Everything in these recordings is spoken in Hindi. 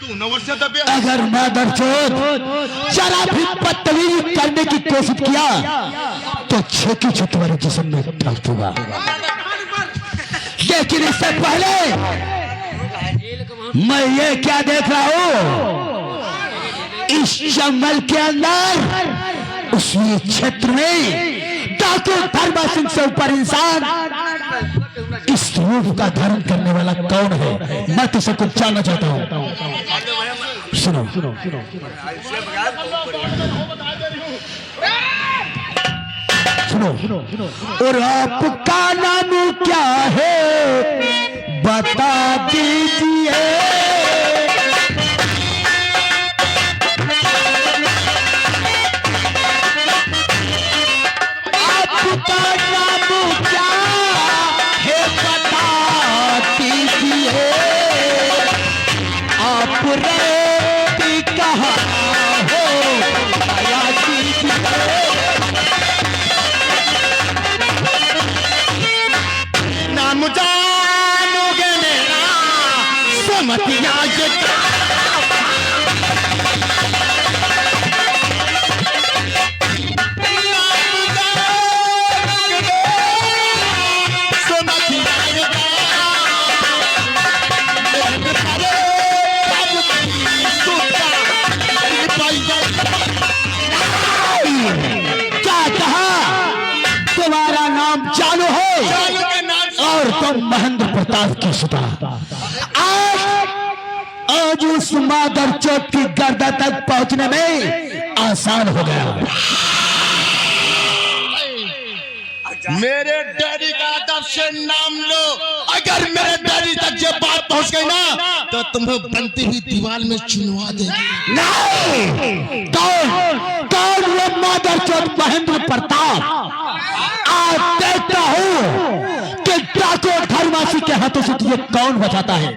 अगर मादरचोद जरा भी बदतमीजी करने की कोशिश किया तो छेकी छे तुम्हारे जिस्म में डाल दूंगा। लेकिन इससे पहले मैं ये क्या देख रहा हूं, इस जंगल के अंदर उसी क्षेत्र में डाकू धर्मा सिंह से ऊपर इंसान इस रूप का धारण करने वाला कौन है, मैं तुझसे कुछ जानना चाहता हूं। सुनो सुनो और आपका नाम क्या है बता दीजिए। महेंद्र प्रताप की सुता आज उस मादर चौथ की गर्दा तक पहुंचने में आसान हो गया। मेरे डैडी का अदब से नाम लो, अगर मेरे डैडी तक ये बात पहुंच गई ना तो तुम्हें बनती हुई दीवार में चुनवा देंगे। नहीं, कौन वो मादर चौथ महेंद्र प्रताप? आज देखता हूं कि डाकू धर्मासी के हाथों से तुझे कौन बचाता है।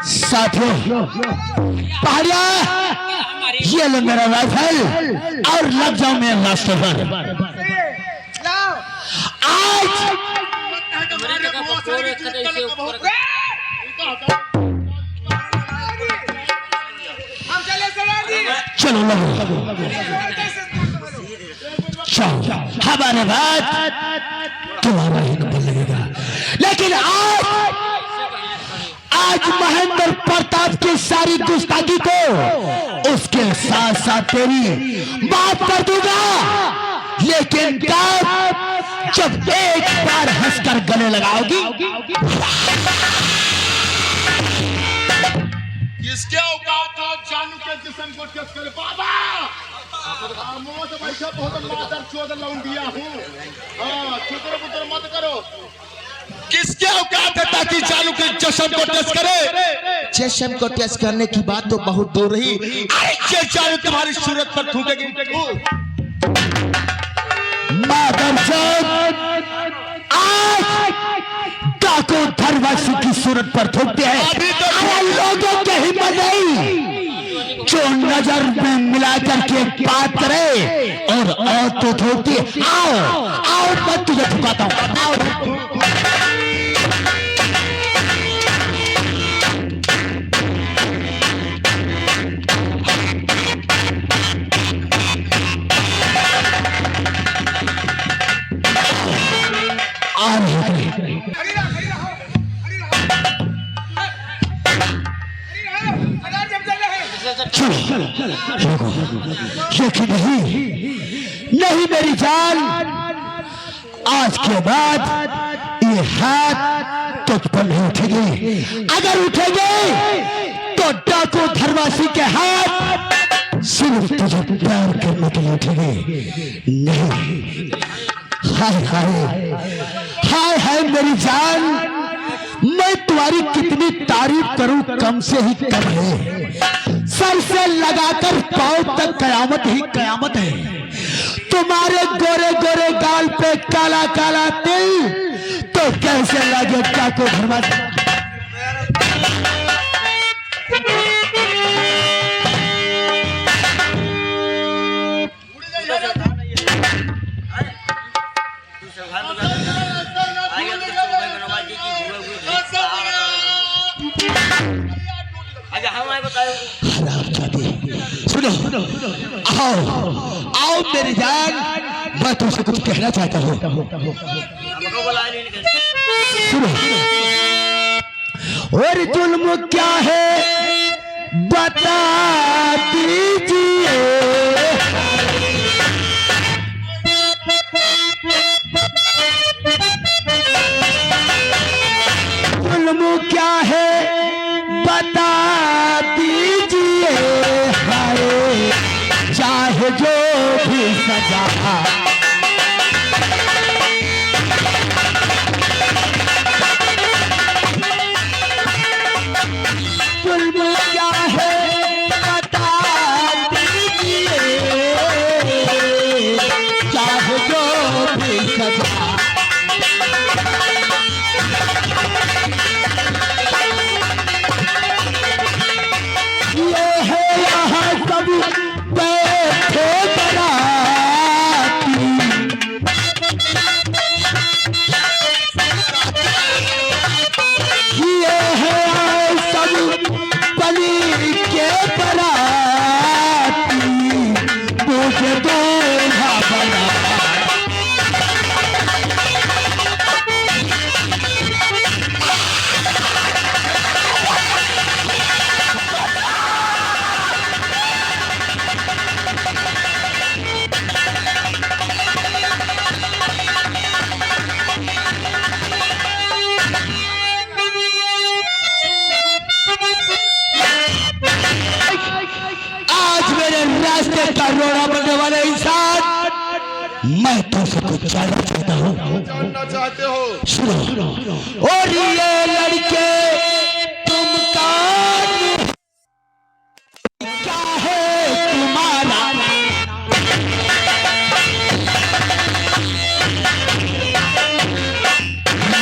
साथियों, पहाड़िया ये लो मेरा राइफल और लग जाओ मेरे रास्ते पर। आज चलो लगो हमारे बात तुम्हारा ही नंबर लगेगा। लेकिन आज महेंद्र प्रताप की सारी गुस्ताखी को उसके साथ साथ तेरी माफ कर दूंगा। लेकिन जब एक बार हंसकर गले लगाओगी। किसके औकात हो जानू के जिस्म को टच करे बाबा? मौत भाई बहुत मादर चौथ लौंडिया हूँ। चुतर पुतर मत करो। किसके औकात है ताकि जानू के जिस्म को टच करे? जिस्म को टच करने की बात तो बहुत दूर रही, अरे जानू तुम्हारी सूरत पर थूकेगी। मादर चौथ आज डाकू धर्मासी की सूरत पर थूकते हैं। लोगों के हिम्मत नहीं जो नजर में मिला करके बात करे और तो थोड़ती। आओ मैं तुझे ठुकाता हूं। आओ लेकिन नहीं मेरी जान, आज के बाद ये हाथ तुझ पर नहीं उठेंगे। अगर उठेंगे तो डाकू धर्मासी के हाथ सिर्फ तुझे प्यार करने के लिए उठेंगे। नहीं, हाय हाय हाय हाय मेरी जान, मैं तुम्हारी कितनी तारीफ करूं कम से ही कम है। सर से लगाकर पांव तक कयामत ही कयामत है। तुम्हारे गोरे गोरे गाल पे काला काला तिल तो कैसे लगे डाकू धर्मासी? हरामजादी, सुनो, आओ आओ मेरी जान, मैं तुमसे कुछ कहना चाहता हूँ। सुनो, और जुल्म क्या है बता दीजिए, जुल्म क्या है बता दीजिए, हाय चाहे जो भी सजा, जुल्म क्या है बता दीजिए, चाहे जो भी सजा, ये है यहाँ सब बैठे बराती, ये है सब बलि के बराती, मुझे दूल्हा बना, आज मेरे रास्ते का रोड़ा बनने वाले इंसान, मैं तुमसे कुछ जानना चाहता हूँ। जानना चाहते हो? सुनो, और ये लड़के तुम कौन, क्या है तुम्हारा,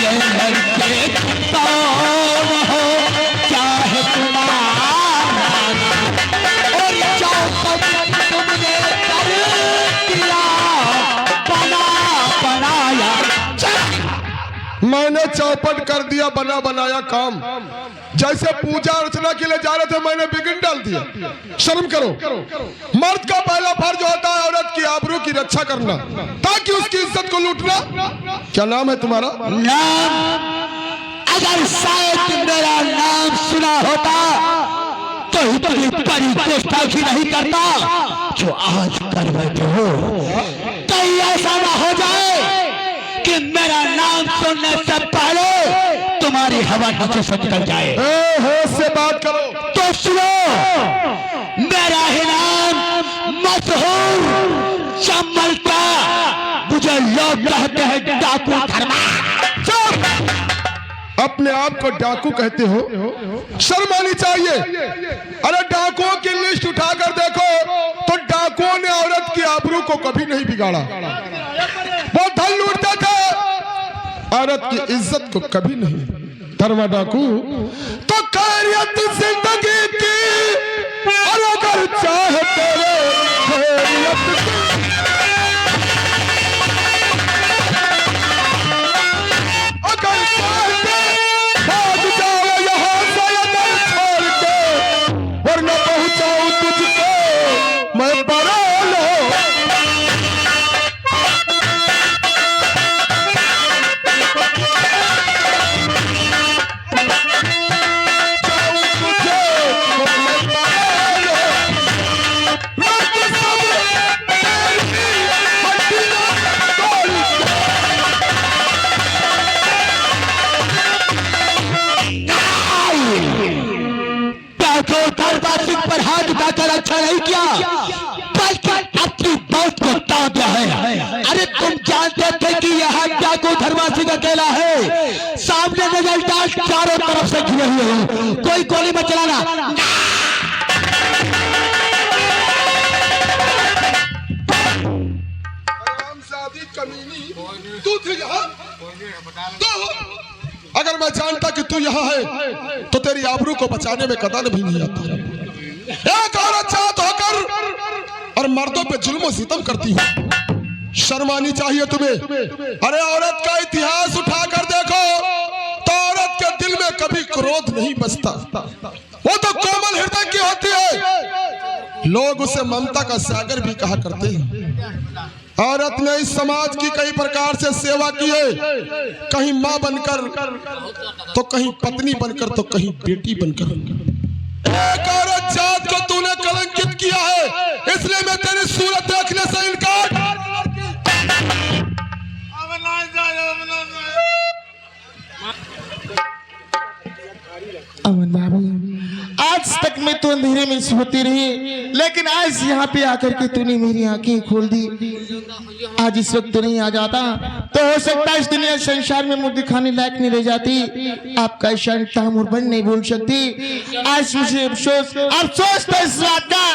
ये लड़के तुम कौन हो, क्या है तुम्हारा, और चौपट तुमने कर दिया बना बनाया, मैंने चौपट कर दिया बना बनाया काम। जैसे पूजा अर्चना के लिए जा रहे थे मैंने बिगिन डाल दिया। शर्म करो। मर्द का पहला फर्ज होता है औरत की आबरू की रक्षा करना, ताकि उसकी इज्जत को लूटना। क्या नाम है तुम्हारा? नाम, अगर शायद मेरा नाम सुना होता तो इतनी बड़ी गुस्ताखी नहीं करता जो आज कर बैठे हो। कहीं ऐसा ना हो जाए कि मेरा नाम सुनने से पहले तुम्हारी हवा नीचे से निकल जाए। होश से बात करो। तो सुनो, मेरा ही नाम मशहूर चम्मल का, मुझे लोग कहते हैं डाकू धर्मा। चुप! अपने आप को डाकू कहते हो? शर्म आनी चाहिए। अरे डाकुओं की लिस्ट उठाकर देखो तो डाकुओं ने औरत की आबरू को कभी नहीं बिगाड़ा। वो धन लूटते थे, औरत की इज्जत को कभी नहीं। धर्मा डाकू तो खैरियत जिंदगी की, और अगर चाहते हो खैरियत की, अगर चाहते भाग जाओ यहाँ से अगर छोड़ के, वरना पहुंचाऊं तुझको मैं बराल हो। पर हाथ उठाकर अच्छा नहीं किया, बल्कि अपनी मौत को दांव दिया है। अरे तुम जानते थे कि यह डाकू धर्मा सिंह अकेला है, सामने नजर डाल चारों तरफ से घिरे हुए हो, कोई गोली मत चलाना। तू थे यहाँ? अगर मैं जानता कि तू यहाँ है तो तेरी आबरू को बचाने में कदम भी नहीं आता। एक औरत जात होकर और मर्दों पे जुल्म और सितम करती हो, शर्म आनी चाहिए तुम्हें। अरे औरत का इतिहास उठाकर देखो तो औरत के दिल में कभी क्रोध नहीं बसता, वो तो कोमल हृदय की होती है, लोग उसे ममता का सागर भी कहा करते हैं। औरत ने इस समाज की कई प्रकार से सेवा की है, कहीं माँ बनकर, तो कहीं पत्नी बनकर, तो कहीं बेटी बनकर। एक औरत जात को तूने कलंकित किया है, इसलिए मैं तेरी सूरत देखने से इनकार। अमन बाबू, आज तक मैं तो अंधेरे में सोती रही, लेकिन आज यहाँ पे आकर के तूने मेरी आंखें खोल दी। आज इस वक्त नहीं आ जाता तो हो सकता है इस दुनिया संसार में मुझे दिखाने लायक नहीं रह जाती। आपका ईशान तामुर बन नहीं बोल सकती। आज मुझे अफसोस था इस बात का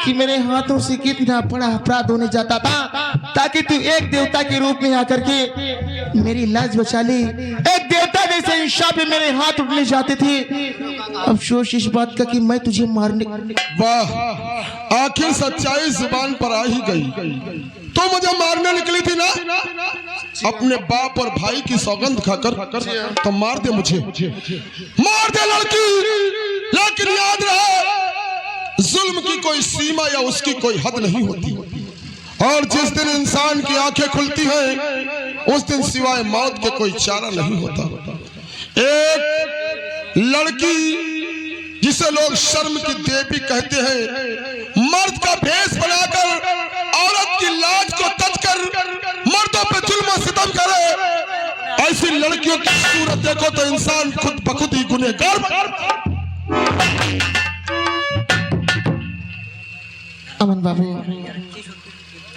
कि मेरे हाथों से कितना बड़ा अपराध होने जाता था, ताकि तू एक देवता के रूप में आकर के मेरी लाज बचा ली। एक देवता जैसे इंसान पे मेरे हाथ उठने जाते थे। अफसोस इस बात का कि मैं तुझे मारने। वाह, आखिर सच्चाई जुबान पर आ ही गई। तो मुझे मारने निकली थी ना, अपने बाप और भाई की सौगंध खाकर, तो मार दे मुझे, मार दे लड़की। लेकिन याद रहे, जुल्म की कोई सीमा या उसकी कोई हद नहीं होती। और जिस दिन इंसान की आंखें खुलती हैं, उस दिन सिवाय मौत के कोई चारा नहीं होता। एक लड़की जिसे लोग शर्म की देवी कहते हैं, मर्द का भेष बनाकर औरत की लाज को तजकर मर्दों पे जुल्म और सितम करे, ऐसी लड़कियों की सूरत देखो तो इंसान खुद बखुद ही गुनहगार। अमन बाबू,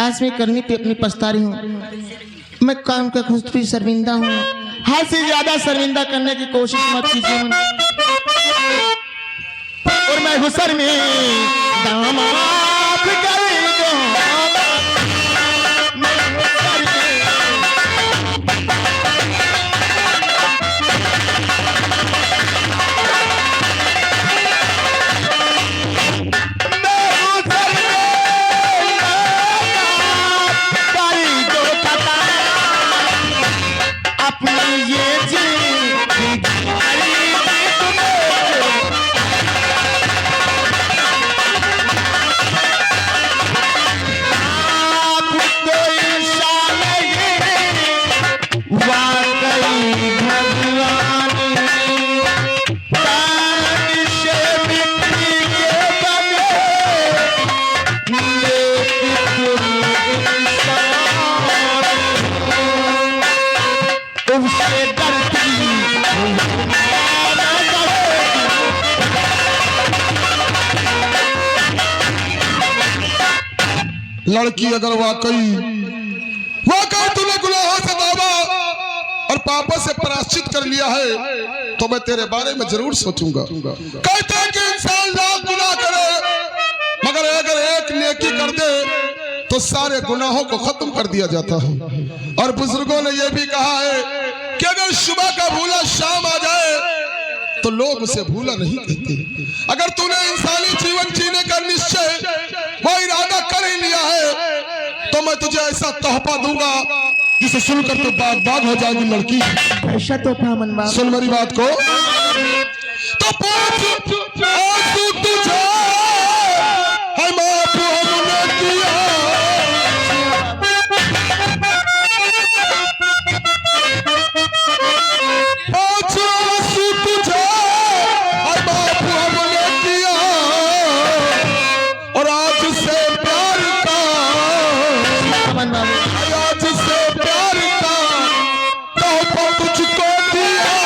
आज मैं करने पे अपनी पछता रही हूँ। मैं काम का खुद भी शर्मिंदा हूँ। हद से ज्यादा शर्मिंदा करने की कोशिश मत कीजिए। और मैं गुस्सर में दामाद कर दूं। मैं गुस्सर लड़की अगर वाकई तूने गुनाहों से तौबा और पापों से प्रायश्चित कर लिया है, तो मैं तेरे बारे में जरूर सोचूंगा। कहते हैं कि इंसान लाख गुनाह करे, मगर अगर एक नेकी कर दे तो सारे गुनाहों को खत्म कर दिया जाता है। और बुजुर्गों ने यह भी कहा है कि अगर सुबह का भूला शाम आ जाए तो लोग उसे भूला नहीं कहते। अगर तूने इंसानी जीवन जीने का निश्चय वो इरादा कर ही लिया है, तो मैं तुझे ऐसा तोहफा दूंगा जिसे सुनकर तो बाग बाग हो जाएगी लड़की। ऐसा तोहफा मन बाबू। सुन मेरी बात को, तो पूछ आंसू तुझे है माफ हमने किया, पूछ आंसू तुझे है माफ हमने किया, और आज से प्यार का, अमन बाबू, आज से प्यार का तोहफा तुझको दिया।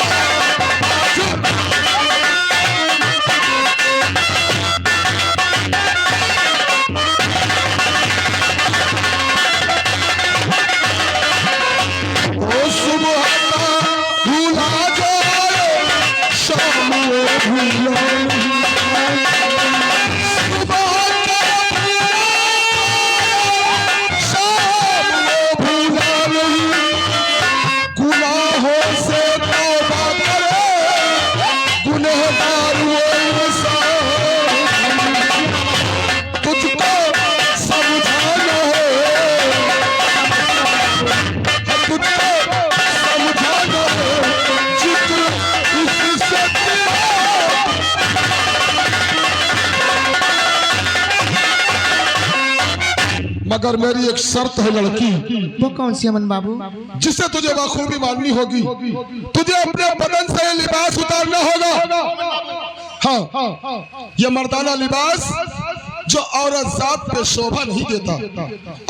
मगर मेरी एक शर्त है लड़की, वो कौन सी अमन बाबू? जिसे तुझे बखूबी माननी होगी। तुझे अपने बदन से लिबास उतारना होगा। हाँ, ये मर्दाना लिबास जो औरत जात पे शोभा नहीं देता।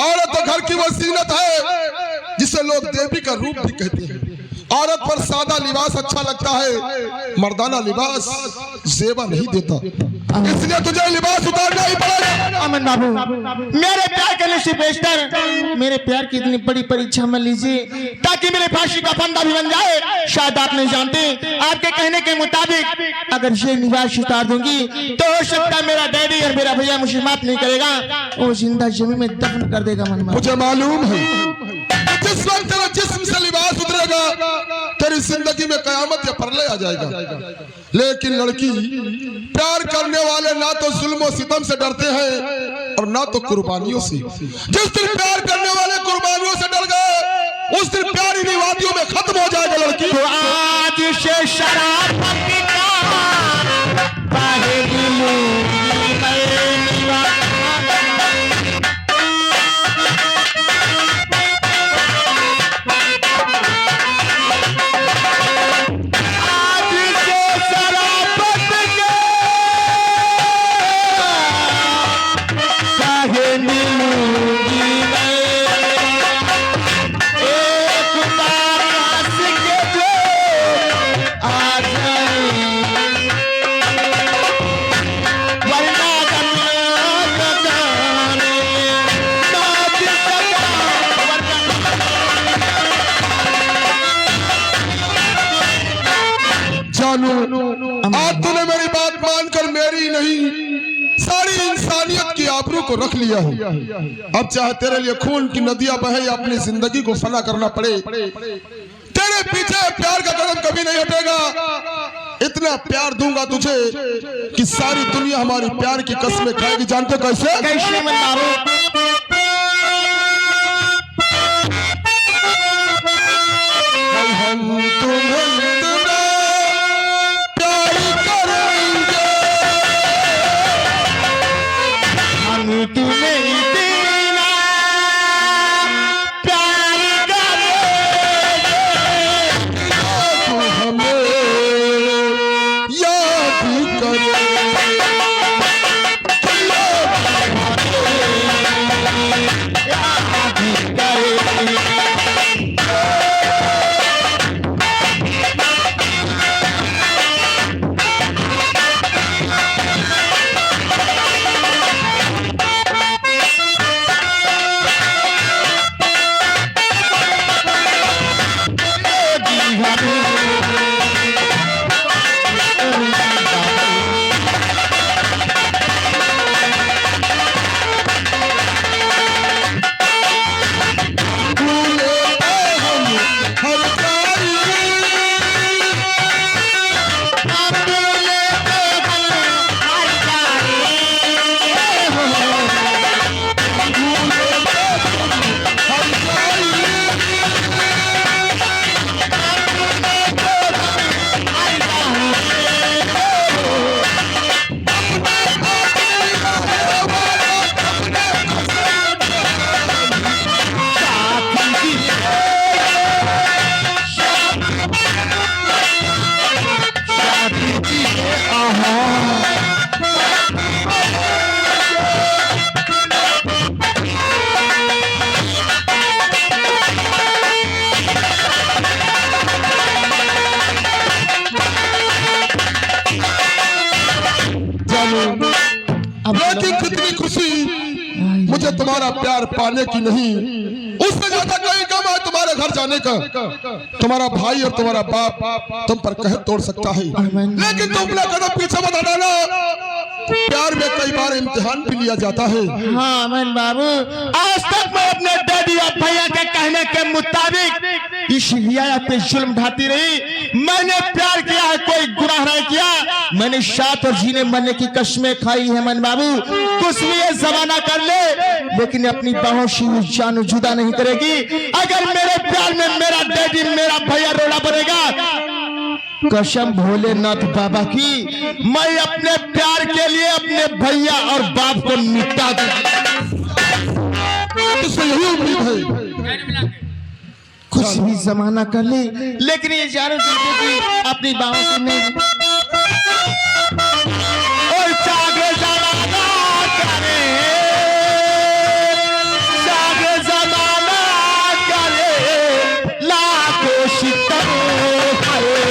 औरत तो घर की वो जीनत है जिसे लोग देवी का रूप भी कहते हैं। औरत पर सादा लिबास अच्छा लगता है, मर्दाना लिबास जेबा नहीं देता, इसलिए तुझे लिबास उतारना ही पड़ेगा। अमन बाबू, मेरे प्यार के लिए बेशतर मेरे प्यार की इतनी बड़ी परीक्षा में लीजिए ताकि मेरे फांसी का फंदा भी बन जाए। शायद आप नहीं जानते, आपके कहने के मुताबिक अगर ये लिबास उतार दूंगी तो हो सकता है मेरा डैडी और मेरा भैया मुझे माफ नहीं करेगा, वो जिंदा जमीन में दफन कर देगा। अमन बाबू, मुझे मालूम है जिस वक्त तेरा जिस्म से लिबास उतरेगा तेरी जिंदगी में कयामत या परले आ जाएगा। लेकिन लड़की, प्यार करने वाले ना तो जुल्म और सितम से डरते हैं और ना तो कुर्बानियों से। जिस दिन प्यार करने वाले कुर्बानियों से डर गए उस दिन प्यार इन्हीं वादियों में खत्म हो जाएगा। लड़की, तो आज से शराब आज तूने मेरी बात मानकर मेरी नहीं सारी इंसानियत की आबरू को रख लिया है। अब चाहे तेरे लिए खून की नदियां बहे या अपनी जिंदगी को फना करना पड़े, तेरे पीछे प्यार का कदम कभी नहीं हटेगा। इतना प्यार दूंगा तुझे कि सारी दुनिया हमारी प्यार की कसमें खाएगी। जानते कैसे? कैसे अमन बाबू? हम तुम्हें लेकिन कितनी खुशी मुझे तुम्हारा प्यार पाने की नहीं, उससे ज्यादा कहीं कम है तुम्हारे घर जाने का। तुम्हारा भाई और तुम्हारा बाप तुम पर कह तोड़ सकता है, लेकिन तुम अपना कदम पीछे मत हटाना। प्यार में कई बार इम्तिहान भी लिया जाता है। हाँ अमन बाबू, आज तक मैं अपने डैडी और भैया के कहने के मुताबिक इस रियाया पे जुल्म ढाती रही। मैंने प्यार किया है, कोई गुनाह नहीं किया। मैंने साथ और जीने मरने की कसमें खाई है अमन बाबू। कुछ भी ये जमाना कर ले, लेकिन अपनी बाहों से जान जुदा नहीं करेगी। अगर मेरे प्यार में मेरा डैडी मेरा भैया रोना पड़ेगा, कसम भोलेनाथ बाबा की, मैं अपने प्यार के लिए अपने भैया और बाप को मिटा दूं। तुझसे यही उम्मीद है। कुछ भी जमाना कर ले, लेकिन ये चारों चीजें की अपनी बाहों से नहीं। और जागे जमाना करे, जागे जमाना करे, लाखों सितम करे,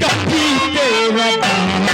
कभी तेरा दामन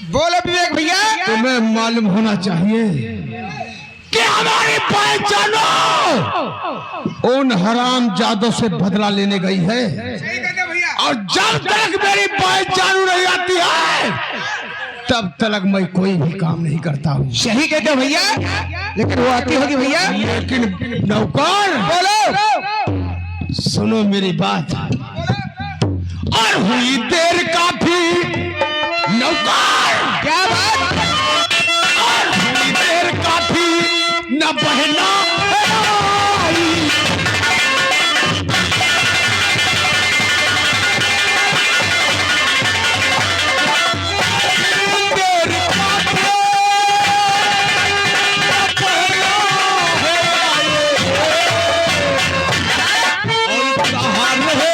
बोलो विवेक भैया। तुम्हें मालूम होना चाहिए कि हमारी पहचानो उन हराम जादों से बदला लेने गई है, सही कहते भैया। और जब तक मेरी पहचान नहीं आती है तब तक मैं कोई भी काम नहीं करता हूँ। सही कहते भैया, लेकिन वो आती होगी भैया। लेकिन नौकर बोलो। सुनो मेरी बात। और हुई देर काफी नौकर, क्या बात। और हुई देर काफी न बहना आई। देर काफी न बहना है आई। और कहाँ रहे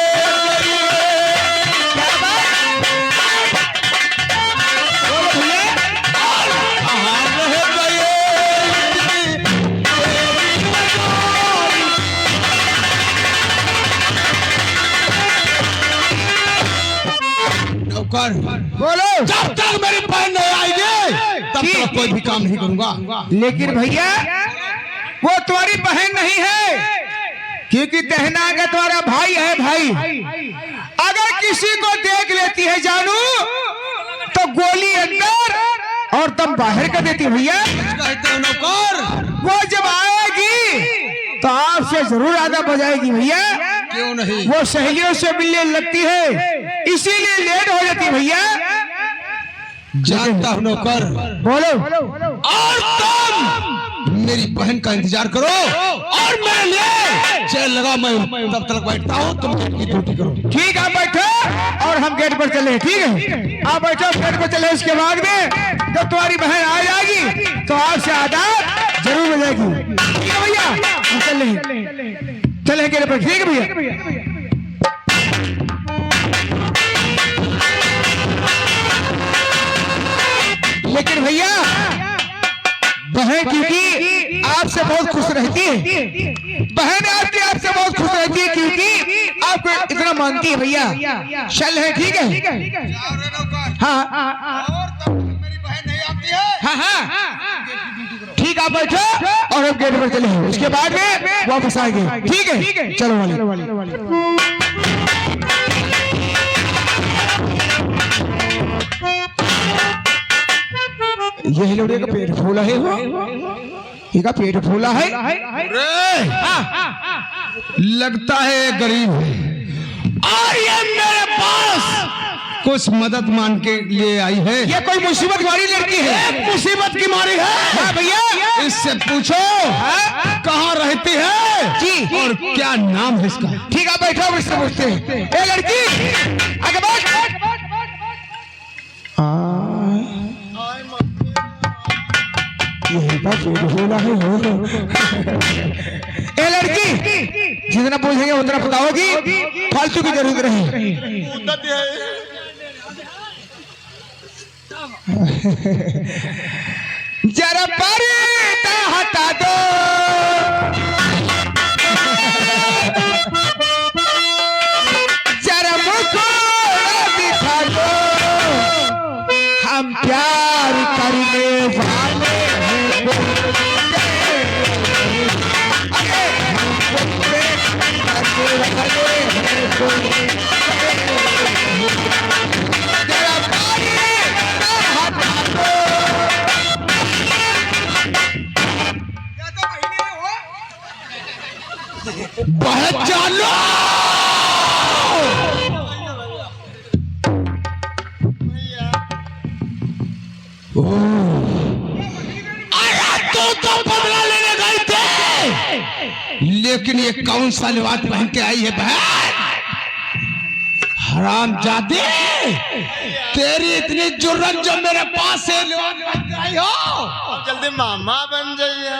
नौकर, बोलो। जब तक मेरी बहन नहीं आएगी तब तक कोई भी काम नहीं करूंगा। लेकिन भैया वो तुम्हारी बहन नहीं है, क्योंकि दहना का तुम्हारा भाई है। भाई अगर किसी को देख लेती है जानू तो गोली अंदर और तुम बाहर कर देती भैया। कहते हो नौकर, वो जब आएगी तो आपसे जरूर आधा बजाएगी भैया। क्यों नहीं? वो सहेलियों से मिलने लगती है, इसीलिए लेट हो जाती भैया। जानता हूँ नौकर। बोलो। और तुम मेरी बहन का इंतजार करो और मेरे लिए चल लगा, मैं तब तक बैठता हूँ, तुम गेट की ड्यूटी करो। ठीक है, आप बैठो और हम गेट पर चले। ठीक है, आप बैठो, गेट पर चले। उसके बाद में जब तुम्हारी बहन आ जाएगी तो आपसे आदाब जरूर मिलेगी। ठीक है भैया, हम चले गेट पर। ठीक है भैया। लेकिन भैया बहन क्योंकि आपसे बहुत खुश रहती है, बहन आपसे बहुत खुश रहती है क्योंकि आपको इतना मानती है भैया। चल है। ठीक है। हाँ मेरी बहन नहीं आती है। हाँ हाँ ठीक, आप बैठो और हम गेट पर चले। उसके बाद में वापस आएंगे। ठीक है, चलो वाले। ये हिलोड़े का पेट फूला है, ये का पेट फूला है। लगता है गरीब है और ये मेरे पास कुछ मदद मांग के लिए आई है। ये कोई मुसीबत वाली लड़की है। मुसीबत की मारी है। हाँ भैया, इससे पूछो कहाँ रहती है जी। और क्या नाम है इसका। ठीक है, बैठो मुझसे पूछते हैं। ए लड़की आगे बैठ। यही बात बोला है ए लड़की जितना पूछेंगे उतना बताओगी, फालतू की जरूरत नहीं। जरा पर्दा हटा दो, जरा मुखौटा दिखा दो, हम प्यार करने वाले हैं। अरे जरा पर्दा हटा दो। बहुत चालो तो बदला लेने गए थे, लेकिन ये कौन सा लिबास पहन के आई है बहन? हरामजादे, तेरी इतनी जुर्रत जो मेरे पास से लिबास पहन के आई हो। जल्दी मामा बन जाइए।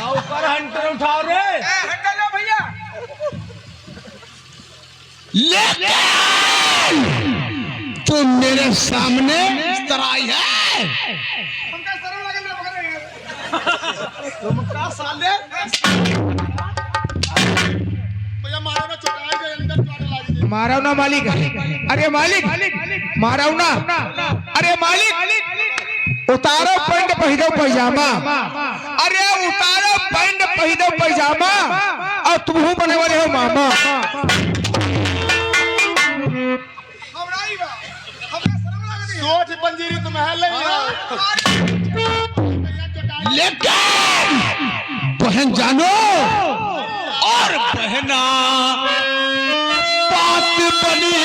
ऊपर हंटर उठाओ रे। भैया लेकिन तुम मेरे सामने इस तरह आई है। भैया मारो ना, चुटाई के अंदर चोट लगी। माराव ना मालिक। अरे मालिक माराव ना। अरे मालिक उतारो पैंट पहिरो पैजामा। अरे उतारो पैंट पहिरो पैजामा और तुम बने वाले हो मामा। सोच पंजीरी तुम है ले लेकिन बहन जानो और बहना बात बनी